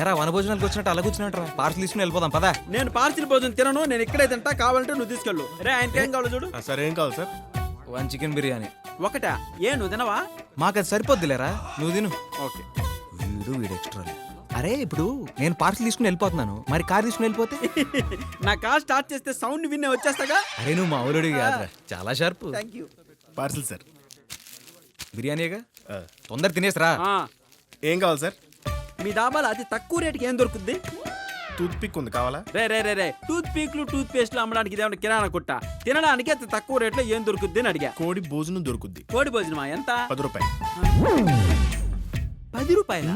ఎరా వనభోజనాలకు వచ్చినట్టు అలా కూర్చున్నట్రా పార్సల్ తీసుకుని వెళ్ళిపోదాం పదా. నేను పార్సిల్ భోజనం తినను, నేను ఇక్కడే తింటా, కావాలంటే నువ్వు తీసుకెళ్ళు. రే ఆయనకి ఏం కావాలో చూడు. సార్ ఏం కావాలి సార్? 1 చికెన్ బిర్యానీ. ఒకటా? ఏ నువ్వు తినవా? మాకు అది సరిపోద్దిలేరా, నువ్వు తిను. ఓకే. వీడు ఎక్స్ట్రా. అరే ఇప్పుడు నేను పార్సల్ తీసుకుని వెళ్ళిపోతున్నాను, మరి కార్ తీసుకుని వెళ్ళిపోతే నా కార్ స్టార్ట్ చేస్తే సౌండ్ విన్నే వచ్చేస్తాగా. అరే నువ్వు మా ఊరుడి కాదురా, చాలా sharp. Thank you. Parcel sir. బిర్యానీగా తొందర తినేసరా. ఏం కావాలి సార్? మీ డాబాలో అతి తక్కువ రేటుకి ఏం దొరుకుద్ది? టూత్ పిక్ ఉంది, కావాలా? రే టూత్ పీక్లు టూత్ పేస్ట్లు అమ్మడానికి ఇదేమన్నా కిరాణా కొట్ట? తినడానికి అతి తక్కువ రేట్లో ఏం దొరుకుద్ది అని అడిగా. కోడి భోజనం దొరుకుద్ది. కోడి భోజనమా? ఎంత? 10 రూపాయలు. 10 రూపాయల?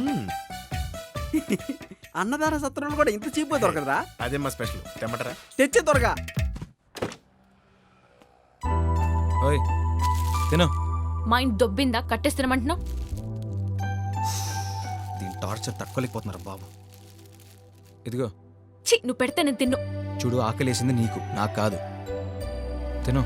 అన్నదాన సత్రంలో కూడా ఇంత చీప్ దొరకదా? అదే మా స్పెషల్. తెమ్మటరా? తెచ్చే త్వరగా. ఓయ్ తిను. మైండ్ దొబ్బిందా? కట్టేస్తున్నామంటున్నావు. దీని టార్చర్ తక్కువలేకపోతున్నారు బాబు. ఇదిగో ఛీ, నువ్వు పెడితే నేను తిన్ను. చూడు, ఆకలేసింది నీకు, నాకు కాదు. తిను.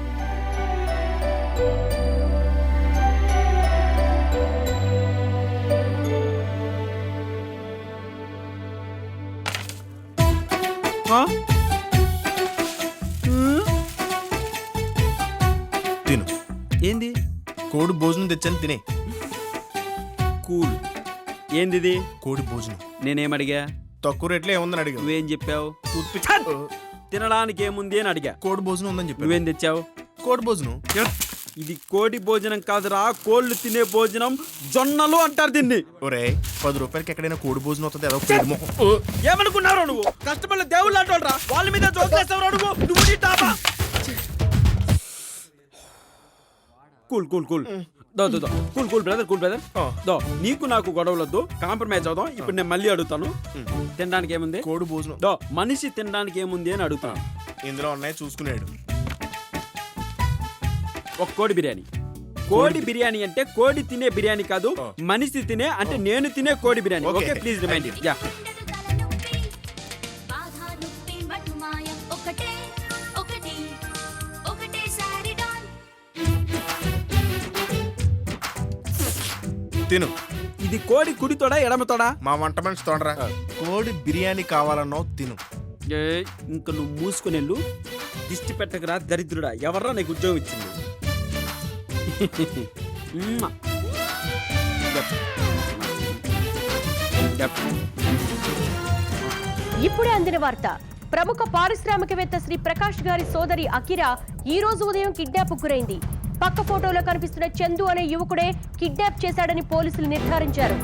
తిను. ఏంది? కోడి భోజనం తెచ్చాను, తినే. కూల్. ఏంది ఇది? కోడి భోజనం. నేనేమడిగా? తక్కువ రేట్లో ఏముందని అడిగా. నువ్వేం చెప్పావు? Toothpick. తినడానికి ఏముంది అని అడిగా. కోడి భోజనం ఉందని చెప్పి. నువ్వేం తెచ్చావు? కోడి భోజనం. ఇది కోడి భోజనం కాదురా, కోళ్ళు తినే భోజనం. జొన్నలు అంటారు దీన్ని. ఒరే 10 రూపాయలకి ఎక్కడైనా కోడి భోజనం అవుతుంది. అదో ఏమనుకున్నారో నువ్వు? కస్టమర్లు దేవుళ్ళు అంటారా? వాళ్ళ మీద జోకులేస్తావురా నువ్వు? నువ్వు నీ టాపా. Cool cool cool. దో దో దో. Cool cool brother, cool brother. దో, నీకు నాకు గొడవలొద్దు, కాంప్రమైజ్ అవుదాం. ఇప్పుడు నేను మళ్ళీ అడుగుతాను, తినడానికి ఏముంది? కోడి భోజనం. దో, మనిషి తినడానికి ఏముంది అని అడుగుతాను. ఇందులో ఉన్నాయి, చూసుకున్నాడు. ఒక కోడి బిర్యానీ. కోడి బిర్యానీ అంటే కోడి తినే బిర్యానీ కాదు, మనిషి తినే, అంటే నేను తినే కోడి biryani. Okay, please remind it. Yeah. తిను. ఇది కోడి కుడి తోడా ఎడమ తోడా? మా వంట మనిషి తోడరా. కోడి బిర్యానీ కావాలన్నో తిను. ఇంక నువ్వు మూసుకుని వెళ్ళు. దిష్టి పెట్టకరా దరిద్రుడా. ఎవర్రా నీకు ఉద్యోగం ఇచ్చింది? ఇప్పుడే అందిన వార్త. ప్రముఖ పారిశ్రామికవేత్త శ్రీ ప్రకాష్ గారి సోదరి అకిరా ఈ రోజు ఉదయం కిడ్నాప్ గురైంది. పక్క ఫోటోలో కనిపిస్తున్న చందు అనే యువకుడే కిడ్నాప్ చేశాడని పోలీసులు నిర్ధారించారు.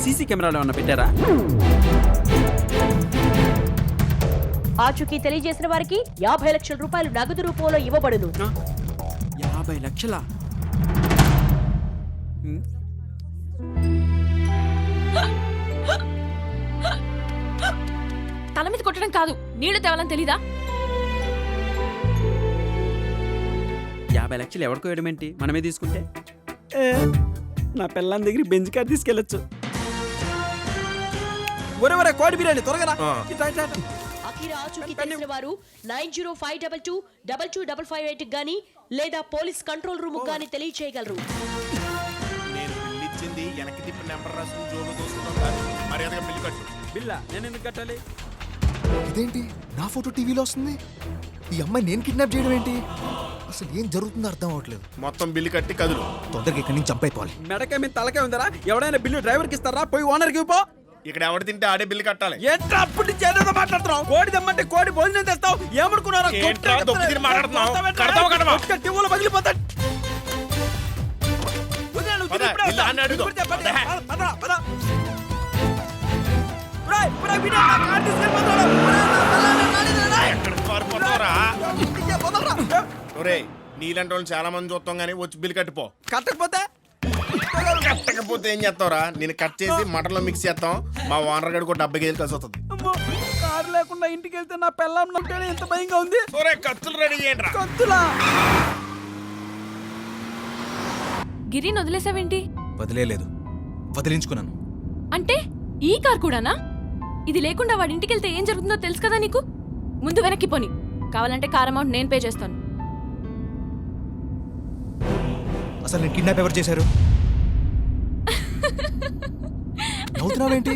సీసీ కెమెరాలు ఏమన్నా పెట్టారా? ఆచూకీ తెలియజేసిన వారికి 50 లక్షల రూపాయలు నగదు రూపంలో ఇవ్వబడును. 50 లక్షలా? తల మీద కొట్టడం కాదు, నీళ్లు తేవాలని తెలీదా? 50 లక్షలు ఎవరికో వేయడమేంటి, మనమే తీసుకుంటే? నా పిల్లని దగ్గర బెంచ్ కార్ తీసుకెళ్ళొచ్చు. ఒరే కోడి బిర్యానీ త్వరగా. అకిరా ఆచూకీ తెలిసిన వారు 9052222558 గానీ లేదా పోలీస్ కంట్రోల్ రూమ్ గానీ తెలియచేయగలరు. నేను బిల్లు ఇచ్చింది వెనక్కి తిప్పి నెంబర్ రాసుకుని జోబు దోసుకుంటాం కాదు. మర్యాదగా బిల్లు కట్టు. బిల్లా నేను ఎందుకు కట్టాలి? ఇదేంటి నా ఫోటో టీవీలో వస్తుంది? ఈ అమ్మాయి నేను కిడ్నాప్ చేయడం ఏంటి? అసలు ఏం జరుగుతుందో అర్థం అవట్లేదు. మొత్తం బిల్లు కట్టి కదులు. తొందరగా ఇక్కడి నుంచి చంపైపోవాలి. మెడకే మీద తలకే ఉందరా? ఎవడైనా బిల్లు డ్రైవర్కి ఇస్తారా? పోయి ఓనర్కి ఇవ్వు. ఇక్కడ ఎవడు తింటే ఆడే బిల్లు కట్టాలి. ఏంట్రా అప్పటి నుంచి ఏదేదో మాట్లాడుతున్నావు? కోడి తెమ్మంటే కోడి భోజనం తెస్తావు. ఏమనుకున్నారా? ఏంట్రా దొబ్బు తిని మాట్లాడుతున్నావు? కడతావా కడవా? టివ్వులు పగిలిపోతాయి. ఇలా అని అడుగు. ఎక్కడికి పారిపోతావురా? ఒరేయ్ నీలాంటి వాళ్ళు చాలా మంది చూస్తాం గానీ వచ్చి బిల్లు కట్టిపో. కట్టకపోతే ఏం చేస్తావురా? నేను కట్ చేసి మటన్లో మిక్స్ చేస్తాం. మా ఓనర్ గడికి ఒక 70 కేజీలు కలిసి వస్తుంది. కారు లేకుండా ఇంటికి వెళ్తే నా పెళ్ళాం నొట్టేనే ఎంత భయంగా ఉంది. కత్తులు రెడీ చేయండి. కత్తులా? గిరిని వదిలేసావేంటి? వదిలేదు, వదిలించుకున్నాను. అంటే ఈ కార్ కూడానా? ఇది లేకుండా వాడి ఇంటికి వెళ్తే ఏం జరుగుతుందో తెలుసు కదా నీకు. ముందు వెనక్కి పోని, కావాలంటే కార్ అమౌంట్ నేను పే చేస్తాను. అసలు నేను కిడ్నాప్ ఎవరు చేశారు? నవ్వుతున్నావేంటి?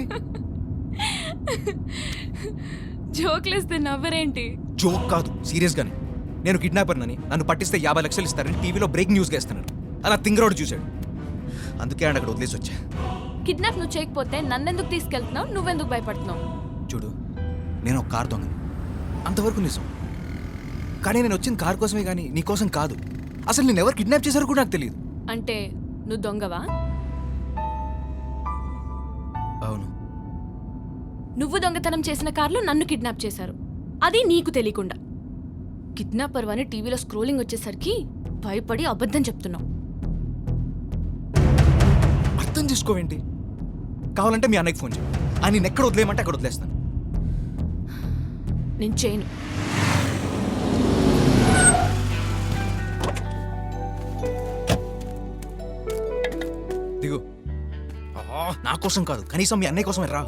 జోక్లేస్తే నవ్వరేంటి? జోక్ కాదు, సీరియస్ గానే. నేను కిడ్నాపర్ నని, నన్ను పట్టిస్తే 50 లక్షలు ఇస్తారని టీవీలో బ్రేక్ న్యూస్ గా ఇస్తున్నారు. అలా తింగరోడు చూశాడు, అందుకే ఆయన అక్కడ వదిలేసి వచ్చా. కిడ్నాప్ నువ్వు చేయకపోతే నన్నెందుకు తీసుకెళ్తున్నావు? నువ్వెందుకు భయపడుతున్నావు? చూడు, నేను ఒక కార్ దొంగని, అంతవరకు నిజం. కానీ నేను వచ్చిన కార్ కోసమే కానీ నీ కోసం కాదు. అసలు నేను ఎవరు కిడ్నాప్ చేశారో కూడా నాకు తెలియదు. అంటే నువ్వు దొంగవా? అవును. నువ్వు దొంగతనం చేసిన కార్లో నన్ను కిడ్నాప్ చేశారు, అది నీకు తెలియకుండా. కిడ్నాపర్ అని టీవీలో స్క్రోలింగ్ వచ్చేసరికి భయపడి అబద్ధం చెప్తున్నావు. అర్థం చేసుకోవేంటి? కావాలంటే మీ అన్నయ్యకి ఫోన్ చేయి, ఆయన ఎక్కడ వదిలేయమంటే అక్కడ వదిలేస్తాను. నేను చేయను. దిగు. నా కోసం కాదు, కనీసం మీ అన్నయ్య కోసమే రా.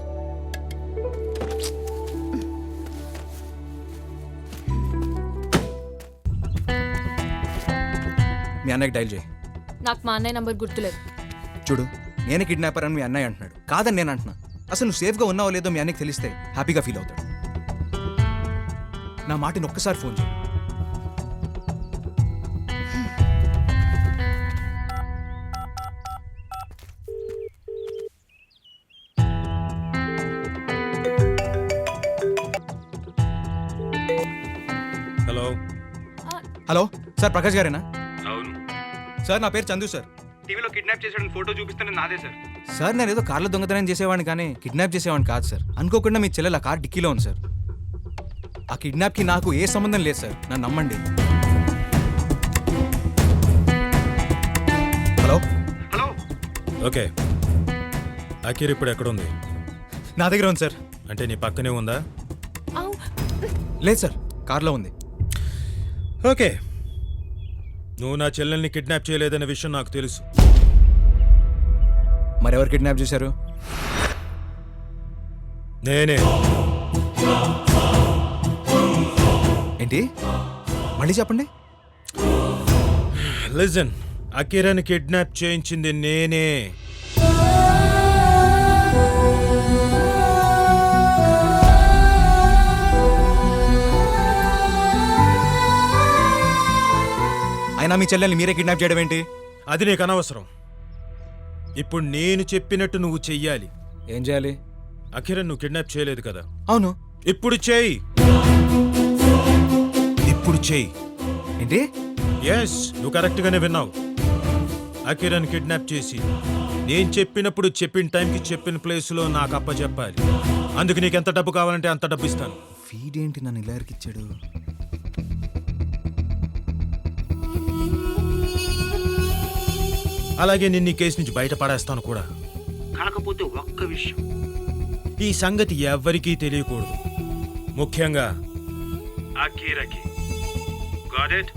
మీ అన్నయ్యకి డైల్ చేయి. నాకు మా అన్నయ్య నంబర్ గుర్తులేదు. చూడు, నేనే కిడ్నాపర్ అని మీ అన్నయ్య అంటున్నాడు, కాదని నేను అంటున్నా. అసలు నువ్వు సేఫ్గా ఉన్నావో లేదో మీ అన్నయ్యకి తెలిస్తే హ్యాపీగా ఫీల్ అవుతాడు. నా మాటని ఒక్కసారి ఫోన్ చేయి. హలో. హలో సార్, ప్రకాష్ గారేనా? అవును సార్, నా పేరు చందు సార్. టీవీలో కిడ్నాప్ చేసాడని ఫోటో చూపిస్తున్నది నాదే సార్. సార్, నేను ఏదో కార్లో దొంగతనం చేసేవాడిని కానీ కిడ్నాప్ చేసేవాడిని కాదు సార్. అనుకోకుండా మీ చెల్లెలు ఆ కార్ డిక్కీలో ఉంది సార్. ఆ కిడ్నాప్కి నాకు ఏ సంబంధం లేదు సార్, నన్ను నమ్మండి. హలో. హలో. ఓకే, అఖిర్ ఇప్పుడు ఎక్కడుంది? నా దగ్గర ఉంది సార్. అంటే నీ పక్కనే ఉందా? ఔ! లేదు సార్, కార్లో ఉంది. ఓకే, నువ్వు నా చెల్లెల్ని కిడ్నాప్ చేయలేదనే విషయం నాకు తెలుసు. మరెవరు కిడ్నాప్ చేశారు? నేనే. ఏంటి? మళ్ళీ చెప్పండి. లిజన్, అఖిరని కిడ్నాప్ చేయించింది నేనే. అయినా మీ చెల్లెల్ని మీరే కిడ్నాప్ చేయడం ఏంటి? అది నీకు అనవసరం. ఇప్పుడు నేను చెప్పినట్టు నువ్వు చెయ్యాలి. ఏం చేయాలి? అఖిరన్ నువ్వు కిడ్నాప్ చేయలేదు కదా? అవును. ఇప్పుడు చేయి. ఇప్పుడు చేయి. ఏంటి? ఎస్, నువ్వు కరెక్ట్గానే విన్నావు. అఖిరన్ కిడ్నాప్ చేసి నేను చెప్పినప్పుడు చెప్పిన టైంకి చెప్పిన ప్లేస్లో నాకు అప్పచెప్పాలి. అందుకు నీకు ఎంత డబ్బు కావాలంటే అంత డబ్బు ఇస్తాను. వీడేంటి నన్ను ఇలా ఇచ్చాడు? అలాగే నిన్ను ఈ కేసు నుంచి బయటపడేస్తాను కూడా. కాకపోతే ఒక్క విషయం, ఈ సంగతి ఎవ్వరికీ తెలియకూడదు, ముఖ్యంగా అఖీరకి. Got it?